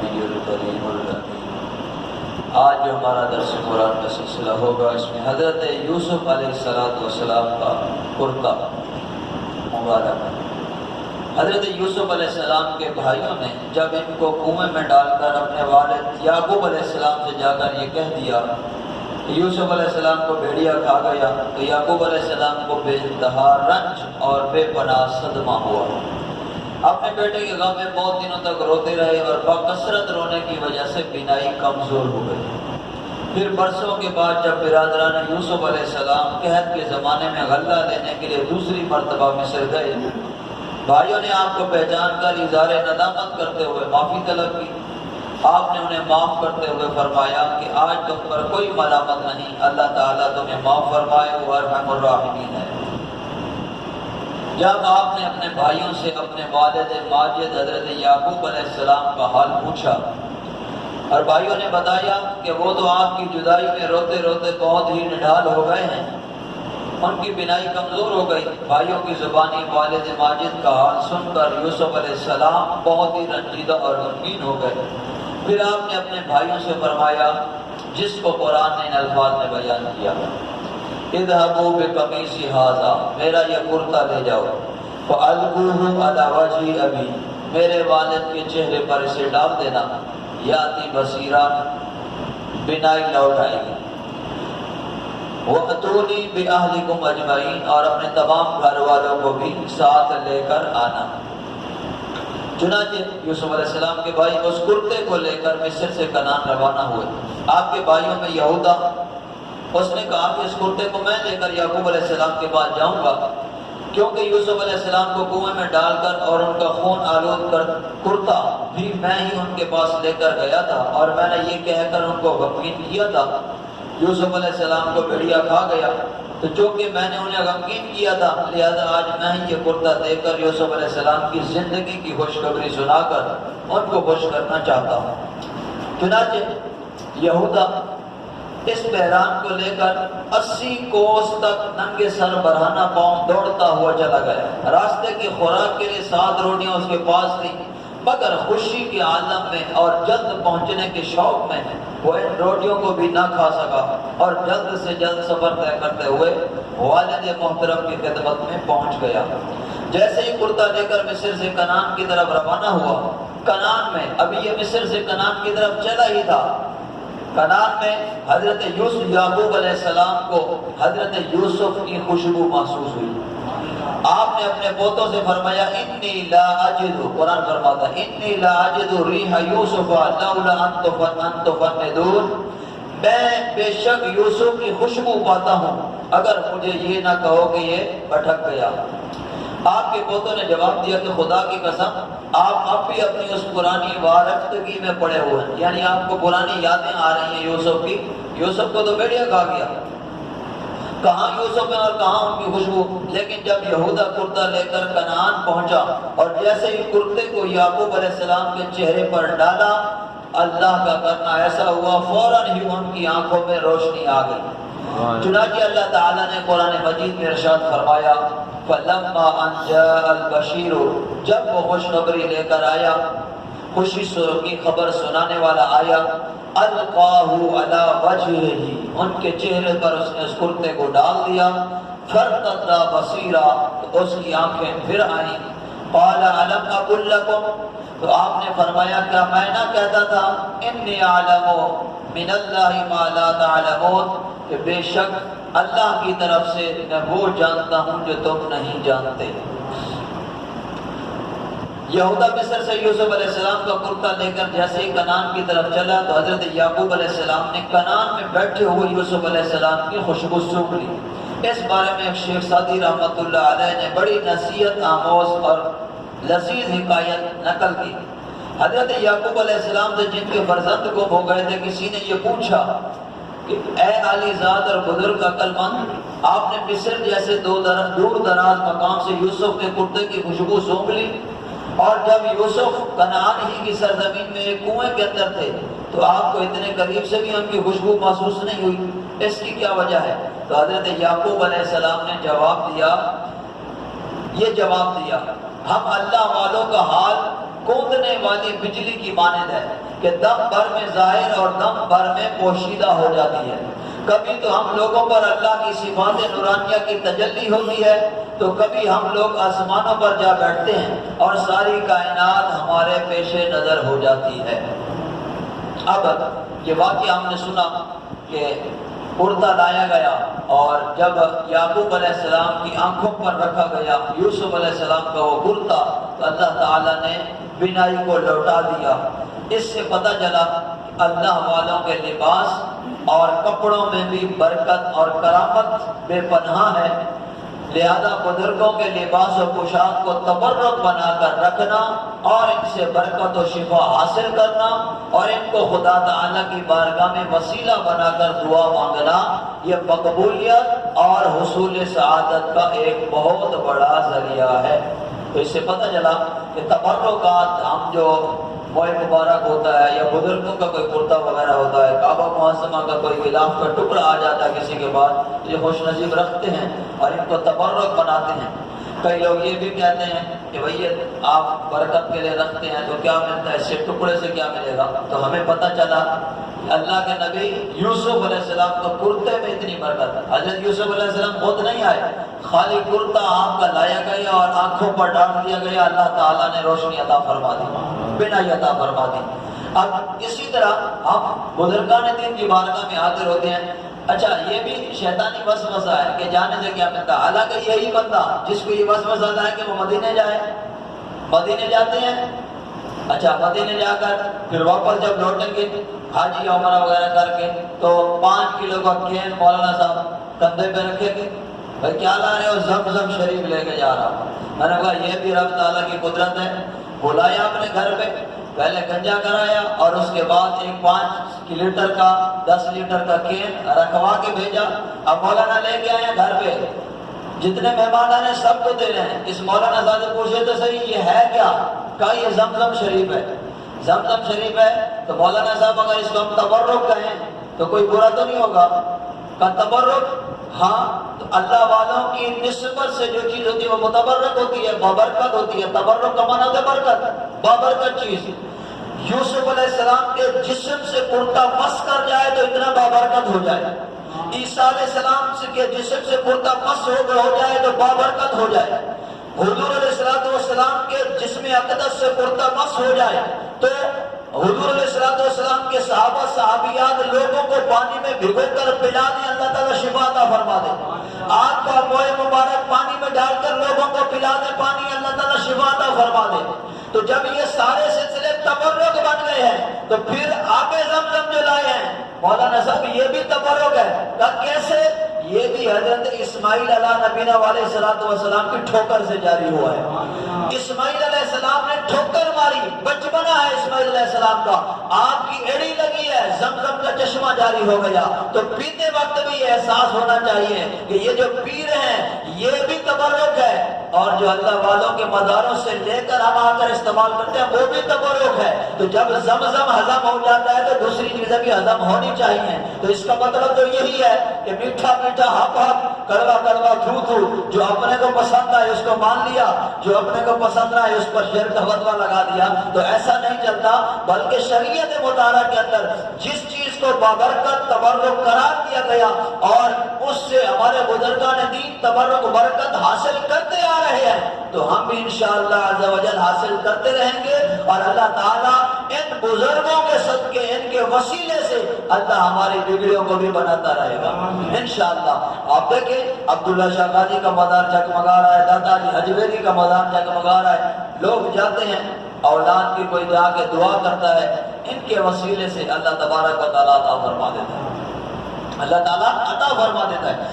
النبی الکریم الامین۔ آج جو ہمارا درس قرآن کا سلسلہ ہوگا، اس میں حضرت یوسف علیہ السلام کا کرتا مبارک۔ حضرت یوسف علیہ السلام کے بھائیوں نے جب ان کو کنویں میں ڈال کر اپنے والد یعقوب علیہ السلام سے جا کر یہ کہہ دیا کہ یوسف علیہ السلام کو بھیڑیا کھا گیا، تو یعقوب علیہ السلام کو بے انتہا رنج اور بے پناہ صدمہ ہوا۔ اپنے بیٹے کے غم میں بہت دنوں تک روتے رہے اور بکثرت رونے کی وجہ سے بینائی کمزور ہو گئی۔ پھر برسوں کے بعد جب برادران یوسف علیہ السلام قحط کے زمانے میں غلہ لینے کے لیے دوسری مرتبہ مصر گئے، بھائیوں نے آپ کو پہچان کر اظہار ندامت کرتے ہوئے معافی طلب کی۔ آپ نے انہیں معاف کرتے ہوئے فرمایا کہ آج تم پر کوئی ملامت نہیں، اللہ تعالیٰ تمہیں معاف فرمائے، وہ ارحم الراحمین ہے۔ جب آپ نے اپنے بھائیوں سے اپنے والد ماجد حضرت یعقوب علیہ السلام کا حال پوچھا اور بھائیوں نے بتایا کہ وہ تو آپ کی جدائی میں روتے روتے بہت ہی نڈھال ہو گئے ہیں، ان کی بینائی کمزور ہو گئی، بھائیوں کی زبانی والد ماجد کا حال سن کر یوسف علیہ السلام بہت ہی رنجیدہ اور غمگین ہو گئے۔ پھر آپ نے اپنے بھائیوں سے فرمایا جس کو قرآن نے ان الفاظ میں بیان کیا، اذهبوا بقمیصی ھذا، میرا یہ کرتا لے جاؤ، فالقوه علی وجه ابی، میرے والد کے چہرے پر اسے ڈال دینا، یاتی بصیرا، بینائی لوٹ آئے گی، وَأْتُونِي بِأَهْلِكُمْ أَجْمَعِينَ، اور اپنے تمام گھر والوں کو بھی ساتھ لے کر آنا۔ چنانچہ یوسف علیہ السلام کے بھائی اس کرتے کو لے کر مصر سے کنعان روانہ ہوئے۔ آپ کے بھائیوں میں یہودا، اس نے کہا کہ اس کرتے کو میں لے کر یعقوب علیہ السلام کے پاس جاؤں گا، کیونکہ یوسف علیہ السلام کو کنویں میں ڈال کر اور ان کا خون آلود کر کرتا بھی میں ہی ان کے پاس لے کر گیا تھا، اور میں نے یہ کہہ کر ان کو غمگین کیا تھا یوسف علیہ السلام کو بھیڑیا کھا گیا، تو چونکہ میں نے انہیں غمگین کیا تھا لہذا آج میں ہی یہ کرتا دے کر یوسف علیہ السلام کی زندگی کی خوشخبری سنا کر ان کو خوش کرنا چاہتا ہوں۔ چنانچہ یہودا اس بحران کو لے کر 80 کوس تک ننگے سر برہنہ پاؤں دوڑتا ہوا چلا گیا۔ راستے کی خوراک کے لیے 7 روٹیاں اس کے پاس تھیں، مگر خوشی کے عالم میں اور جلد پہنچنے کے شوق میں وہ ان روٹیوں کو بھی نہ کھا سکا اور جلد سے جلد سفر طے کرتے ہوئے والد محترم کی خدمت میں پہنچ گیا۔ جیسے ہی کرتا لے کر مصر سے کنعان کی طرف روانہ ہوا، کنعان میں ابھی یہ مصر سے کنعان کی طرف چلا ہی تھا، کنعان میں حضرت یعقوب علیہ السلام کو حضرت یوسف کی خوشبو محسوس ہوئی۔ آپ نے اپنے پوتوں سے فرمایا انی لا اجد، قرآن فرماتا ہے انی لا اجد ریح یوسف لولا ان تفندون، میں بے شک یوسف کی خوشبو پاتا ہوں اگر مجھے یہ نہ کہو کہ یہ بھٹک گیا۔ آپ کے پوتوں نے جواب دیا کہ خدا کی قسم آپ اب بھی اپنی اس پرانی وارفتگی میں پڑے ہوئے ہیں، یعنی آپ کو پرانی یادیں آ رہی ہیں یوسف کی، یوسف کو تو بھیڑیا کھا گیا، کہاں یوسف ہے اور کہاں ان کی خوشبو۔ لیکن جب یہودا کرتا لے کر کنعان پہنچا اور جیسے ہی کرتے کو یعقوب علیہ السلام کے چہرے پر ڈالا، اللہ کا کرنا ایسا ہوا فوراً ہی ان کی آنکھوں میں روشنی آ گئی۔ چنانچہ اللہ تعالیٰ نے قرآن مجید میں ارشاد فرمایا فَلَمَّا أَنْ جَاءَ الْبَشِيرُ، جب وہ خوشخبری لے کر آیا، خوشی کی خبر سنانے والا آیا، القاہ علی وجہہ، ان کے چہرے پر اس نے اس کرتے کو ڈال دیا، فَارْتَدَّ بَصِيرًا، تو اس کی آنکھیں پھر آئیں، قَالَ أَلَمْ أَقُلْ لَكُمْ، تو آپ نے فرمایا کیا میں نہ کہتا تھا اِنِّي أَعْلَمُ مِنَ اللَّهِ مَا لَا تَعْلَمُونَ، کہ بے شک اللہ کی طرف سے میں وہ جانتا ہوں جو تم نہیں جانتے۔ یہودا مصر سے یوسف علیہ السلام کا کرتا لے کر جیسے ہی کنعان کی طرف چلا تو حضرت یعقوب علیہ السلام نے کنعان میں بیٹھے ہوئے یوسف علیہ السلام کی خوشبو سونگھ لی۔ اس بارے میں ایک شیخ سعدی رحمۃ اللہ علیہ نے بڑی نصیحت آموز اور لذیذ حکایت نقل کی۔ حضرت یعقوب علیہ السلام سے جن کے فرزند گم ہو گئے تھے، کسی نے یہ پوچھا کہ اے عالی ذات اور بزرگ عقل مند، آپ نے مصر جیسے دور دراز مقام سے یوسف کے کرتے کی خوشبو سونگھ لی، اور جب یوسف کنعان ہی کی سرزمین میں ایک کنویں کے اندر تھے تو آپ کو اتنے قریب سے بھی ان کی خوشبو محسوس نہیں ہوئی، اس کی کیا وجہ ہے؟ تو حضرت یعقوب علیہ السلام نے جواب دیا، ہم اللہ والوں کا حال کودنے والی بجلی کی مانند ہے کہ دم بھر میں ظاہر اور دم بھر میں پوشیدہ ہو جاتی ہے۔ کبھی تو ہم لوگوں پر اللہ کی صفات نورانیہ کی تجلی ہوتی ہے، تو کبھی ہم لوگ آسمانوں پر جا بیٹھتے ہیں اور ساری کائنات ہمارے پیش نظر ہو جاتی ہے۔ اب یہ واقعہ ہم نے سنا کہ کرتا لایا گیا، اور جب یعقوب علیہ السلام کی آنکھوں پر رکھا گیا یوسف علیہ السلام کا وہ کرتا، تو اللہ تعالیٰ نے بینائی کو لوٹا دیا۔ اس سے پتہ چلا کہ اللہ والوں کے لباس اور کپڑوں میں بھی برکت اور کرامت بے پناہ ہے، لہذا بزرگوں کے لباس و پوشاک کو تبرک بنا کر رکھنا اور ان سے برکت و شفا حاصل کرنا اور ان کو خدا تعالیٰ کی بارگاہ میں وسیلہ بنا کر دعا مانگنا، یہ مقبولیت اور حصول سعادت کا ایک بہت بڑا ذریعہ ہے۔ تو اس سے پتہ چلا کہ تبرکات ہم جو موئے مبارک ہوتا ہے یا بزرگوں کا کوئی کرتا وغیرہ ہوتا ہے، کعبہ معظمہ کا کوئی غلاف کا ٹکڑا آ جاتا ہے کسی کے بعد، یہ خوش نصیب رکھتے ہیں اور ان کو تبرک بناتے ہیں۔ کئی لوگ یہ بھی کہتے ہیں کہ بھئی آپ برکت کے لیے رکھتے ہیں تو کیا ملتا ہے، اس سے ٹکڑے سے کیا ملے گا؟ تو ہمیں پتہ چلا کہ اللہ کے نبی یوسف علیہ السلام کو کرتے میں اتنی برکت ہے۔ حضرت یوسف علیہ السلام خود نہیں آئے، خالی کرتا آپ کا لایا گیا اور آنکھوں پر ڈال دیا گیا، اللہ تعالیٰ نے روشنی عطا فرما دی، بینائی عطا فرما دی۔ اب اسی طرح ہم بزرگان دین کی بارگاہ میں حاضر ہوتے ہیں۔ اچھا، یہ بھی شیطانی وسوسہ ہے کہ جانے سے کیا ملتا ہے، حالانکہ یہی بندہ جس کو یہ وسوسہ آتا ہے کہ وہ مدینے جائے، مدینے جاتے ہیں، اچھا مدینے جا کر پھر واپس جب لوٹیں گے حاجی عمرہ وغیرہ کر کے تو 5 کلو کا کین مولانا صاحب کندھے پہ رکھے گے، بھائی کیا لا رہے ہو؟ زمزم شریف لے کے جا رہا ہوں۔ میں نے کہا یہ بھی رب تعالیٰ کی قدرت ہے، بلایا اپنے گھر پہ، پہلے گنجا کرایا اور اس کے بعد ایک 5 لیٹر کا 10 لیٹر کا کین رکھوا کے بھیجا۔ اب مولانا لے کے آئے گھر پہ، جتنے مہمان آنے سب کو دے رہے ہیں۔ اس مولانا صاحب سے پوچھے تو صحیح یہ ہے کیا؟ کہا یہ زمزم شریف ہے۔ زمزم شریف ہے تو مولانا صاحب اگر اس کو ہم تبرک کہیں تو کوئی برا تو نہیں ہوگا؟ کہا تبرک ہاں، تو اللہ والوں کی نسبت سے جو چیز ہوتی ہے وہ متبرک ہوتی ہے، بابرکت ہوتی ہے۔ تبرک کا معنی ہے برکت، بابرکت چیز۔ یوسف علیہ السلام کے جسم سے کرتا مس کر جائے تو اتنا بابرکت ہو جائے، عیسیٰ علیہ السلام کے جسم سے کرتا مس ہو جائے تو بابرکت ہو جائے، حضور علیہ السلام کے جسم اقدس سے کرتا مس ہو جائے تو حضور علیہ السلام کے صحابہ صحابیات لوگوں کو پانی میں بھگو کر پلا دیں، اللہ تعالیٰ شفا عطا فرما دے۔ آپ کا موئے مبارک پانی میں ڈال کر لوگوں کو پلا دے پانی، اللہ تعالیٰ شفا عطا فرما دے۔ تو جب یہ سارے سلسلے تبرک بن گئے ہیں تو پھر آب زمزم جو لائے ہیں مولانا صاحب یہ بھی تبرک ہے۔ کیسے؟ یہ بھی حضرت اسماعیل علیہ نبینا علیہ السلام کی ٹھوکر سے جاری ہوا ہے۔ اسماعیل علیہ السلام نے ٹھوکر ماری، بچپنا ہے اسماعیل علیہ السلام کا، آپ کی ایڑی لگی ہے، زمزم کا چشمہ جاری ہو گیا۔ تو پیتے وقت بھی یہ احساس ہونا چاہیے کہ یہ جو پی رہے ہیں یہ بھی تبرک ہے، اور جو اللہ والوں کے مزاروں سے لے کر ہم آ کر استعمال کرتے ہیں وہ بھی تبرک ہے۔ تو جب زمزم ہضم ہو جاتا ہے تو دوسری چیزیں بھی ہضم ہونی چاہیے۔ تو اس کا مطلب تو یہی ہے کہ میٹھا میٹھا ہپ ہپ، کڑوا کڑوا تھو تھو، جو اپنے کو پسند آئے اس کو مان لیا، جو اپنے کو پسند نہ آئے اس پر شرک فتویٰ لگا دیا۔ تو ایسا نہیں چلتا، بلکہ شریعت مطالعہ کے اندر جس چیز کو بابرکت تبرک قرار دیا گیا اور اس سے ہمارے بزرگان دین تبرک برکت حاصل کرتے آ رہے ہیں تو ہم بھی انشاءاللہ عز و جل حاصل کرتے رہیں گے، اور اللہ تعالیٰ ان بزرگوں کے صدقے ان کے وسیلے سے اللہ ہماری بگڑیوں کو بھی بناتا رہے گا انشاءاللہ۔ آپ دیکھیں عبداللہ شاہ غازی کا مزار جگمگا رہا ہے، دادا جی حجویری کا مزار جگمگا رہا ہے، لوگ جاتے ہیں، اولاد کی کوئی جا کے دعا کرتا ہے، ان کے وسیلے سے اللہ تبارک و تعالیٰ عطا فرما دیتا ہے، اللہ تعالیٰ عطا فرما دیتا ہے۔